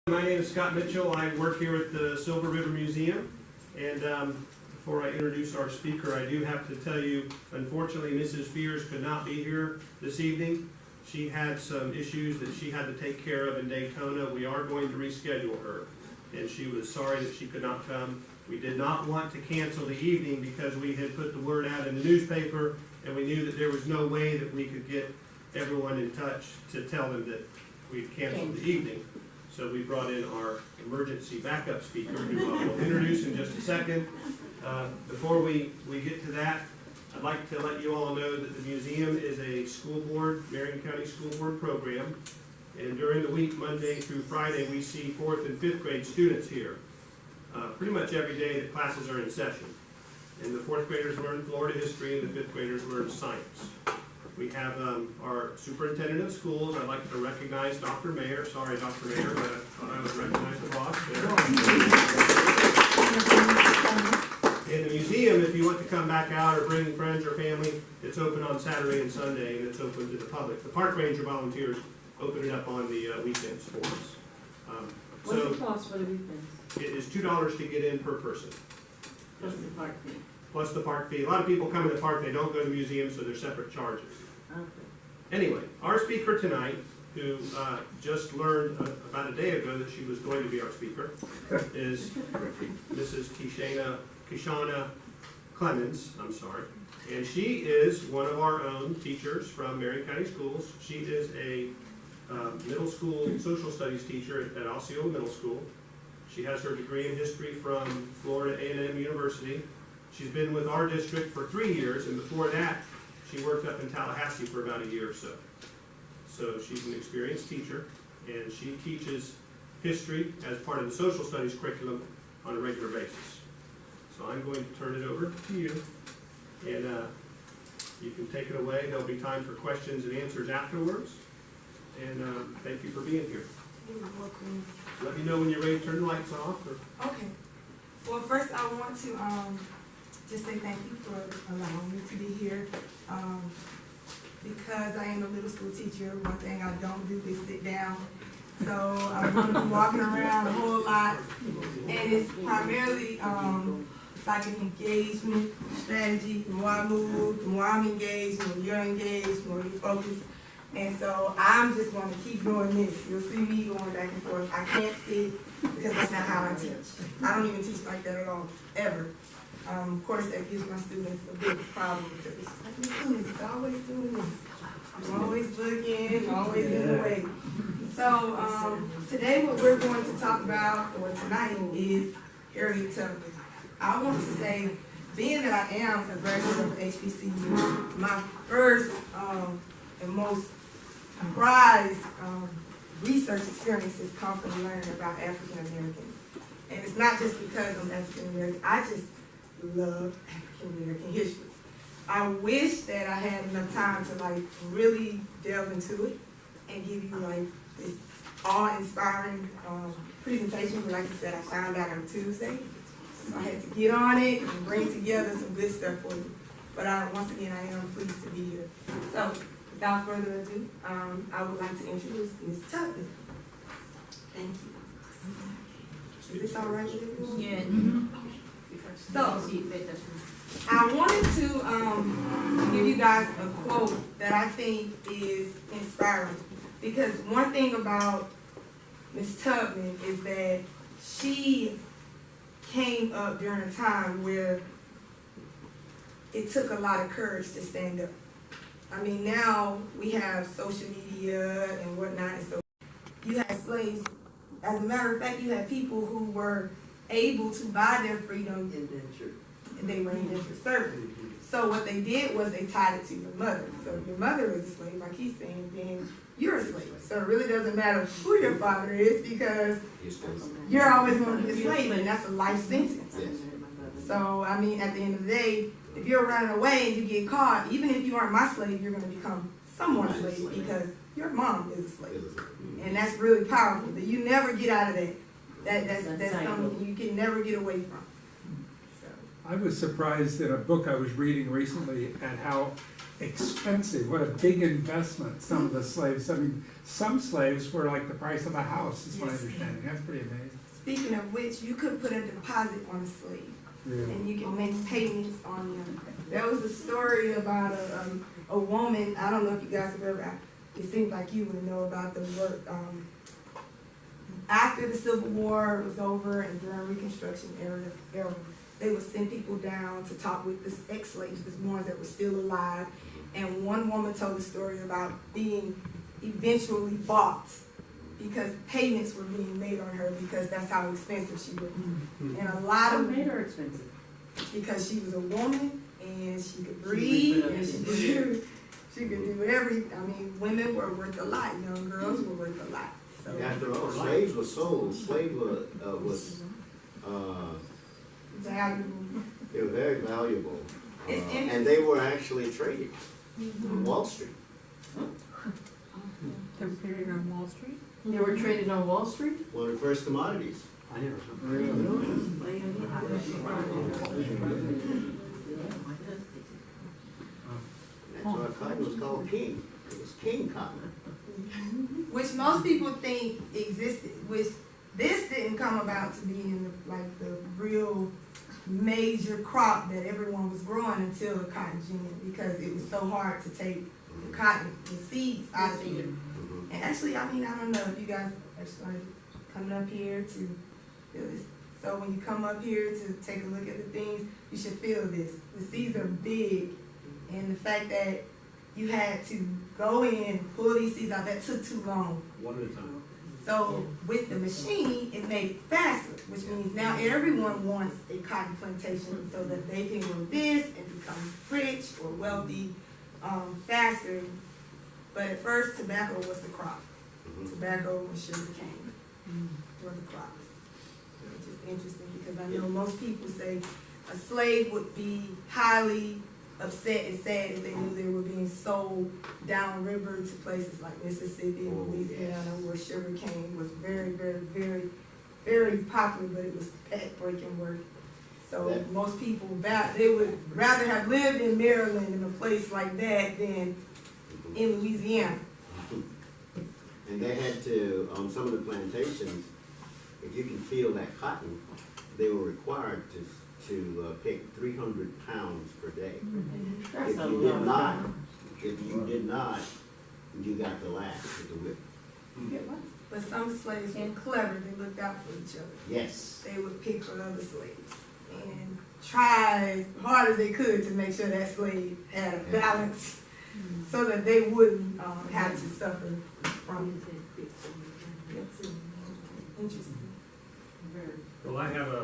My name is Scott Mitchell. I work here at the Silver River Museum. And before I introduce our speaker, I do have to tell you, unfortunately, Mrs. Fears could not be here this evening. She had some issues that she had to take care of in Daytona. We are going to reschedule her, and she was sorry that she could not come. We did not want to cancel the evening because we had put the word out in the newspaper, and we knew that there was no way that we could get everyone in touch to tell them that we'd canceled the evening. So we brought in our emergency backup speaker, who I will introduce in just a second. Before we get to that, I'd like to let you all know that the museum is a school board, Marion County School Board program. And during the week, Monday through Friday, we see 4th and 5th grade students here. Pretty much every day that classes are in session. And the 4th graders learn Florida history and the 5th graders learn science. We have our superintendent of schools. I'd like to recognize Dr. Mayer. Sorry, Dr. Mayer, but I thought I would recognize the boss there. In the museum, if you want to come back out or bring friends or family, it's open on Saturday and Sunday, and it's open to the public. The park ranger volunteers open it up on the weekends for us. What's the cost for the weekends? It is $2 to get in per person. Plus the park fee. Plus the park fee. A lot of people come to the park, they don't go to the museum, so they're separate charges. Okay. Anyway, our speaker tonight, who just learned about a day ago that she was going to be our speaker, is Mrs. Keishana Clemons, and she is one of our own teachers from Marion County Schools. She is a middle school social studies teacher at Osceola Middle School. She has her degree in history from Florida A&M University. She's been with our district for 3 years, and before that, she worked up in Tallahassee for about a year or so. So she's an experienced teacher, and she teaches history as part of the social studies curriculum on a regular basis. So I'm going to turn it over to you, and you can take it away. There'll be time for questions and answers afterwards. And thank you for being here. You're welcome. Let me know when you're ready to turn the lights off. Okay. Well, first I want to just say thank you for allowing me to be here. Because I am a middle school teacher, one thing I don't do is sit down. So I'm going to be walking around a whole lot. And it's primarily it's like an engagement strategy. The more I move, the more I'm engaged, the more you're engaged, the more you focus. And so I'm just going to keep doing this. You'll see me going back and forth. I can't sit because that's not how I teach. I don't even teach like that at all, ever. Of course, that gives my students a big problem because it's just like, my students is always doing this. I'm always looking, always in the way. So today what we're going to talk about, or tonight, is Harriet Tubman. I want to say, being that I am a graduate of HBCU, my first and most prized research experiences come from learning about African Americans. And it's not just because I'm African American, I just love African American history. I wish that I had enough time to like really delve into it and give you like this awe-inspiring presentation. But like you said, I found out on Tuesday, so I had to get on it and bring together some good stuff for you. But once again, I am pleased to be here. So without further ado, I would like to introduce Ms. Tubman. Thank you. Is this all right with everyone? Yeah. So, I wanted to give you guys a quote that I think is inspiring. Because one thing about Ms. Tubman is that she came up during a time where it took a lot of courage to stand up. I mean, now we have social media and whatnot, and so you had slaves. As a matter of fact, you had people who were able to buy their freedom, and they were indentured servants. So what they did was they tied it to your mother. So if your mother is a slave, like he's saying, then you're a slave. So it really doesn't matter who your father is because you're always going to be a slave, and that's a life sentence. So, I mean, at the end of the day, if you're running away and you get caught, even if you aren't my slave, you're going to become someone's slave because your mom is a slave. And that's really powerful. That you never get out of that. That's something you can never get away from. So. I was surprised at a book I was reading recently at how expensive, what a big investment some of the slaves, I mean, some slaves were like the price of a house, is my Yes. understanding, that's pretty amazing. Speaking of which, you could put a deposit on a slave, Really. and you can make payments on them. There was a story about a woman, I don't know if you guys have ever, it seems like you would know about the work, after the Civil War was over and during Reconstruction era, they would send people down to talk with the ex-slaves, the ones that were still alive. And one woman told a story about being eventually bought because payments were being made on her because that's how expensive she was. And a lot What of, made her expensive? because she was a woman and she could breathe and she could do I mean, women were worth a lot, young girls were worth a lot. So After all, slaves were sold. Slave was valuable. they were very valuable, It's interesting. and they were actually traded on Wall Street. They were traded on Wall Street? They were traded on Wall Street? One of the first commodities. That's why cotton was called king. It was king cotton. Which most people think existed, which this didn't come about to be in the real major crop that everyone was growing until the cotton gin, because it was so hard to take the cotton, the seeds out of it. And actually, I mean, I don't know if you guys are started coming up here to feel this. So when you come up here to take a look at the things, you should feel this. The seeds are big, and the fact that you had to go in, pull these seeds out, that took too long. One at a time. So with the machine, it made it faster, which means now everyone wants a cotton plantation so that they can grow this and become rich or wealthy faster. But at first, tobacco was the crop. Tobacco and sugar cane were the crops. Which is interesting because I know most people say a slave would be highly upset and sad if they knew they were being sold downriver to places like Mississippi and Louisiana, where sugar cane was very, very, very, very popular, but it was back-breaking work. So most people, they would rather have lived in Maryland in a place like that than in Louisiana. And they had to, on some of the plantations, if you can feel that cotton, they were required to pick 300 pounds per day. That's If a you lot did of not, time. you got the lash with the whip. But some slaves were clever, they looked out for each other. Yes. They would pick for other slaves and try as hard as they could to make sure that slave had a balance so that they wouldn't have to suffer from it. Interesting. Well, I have a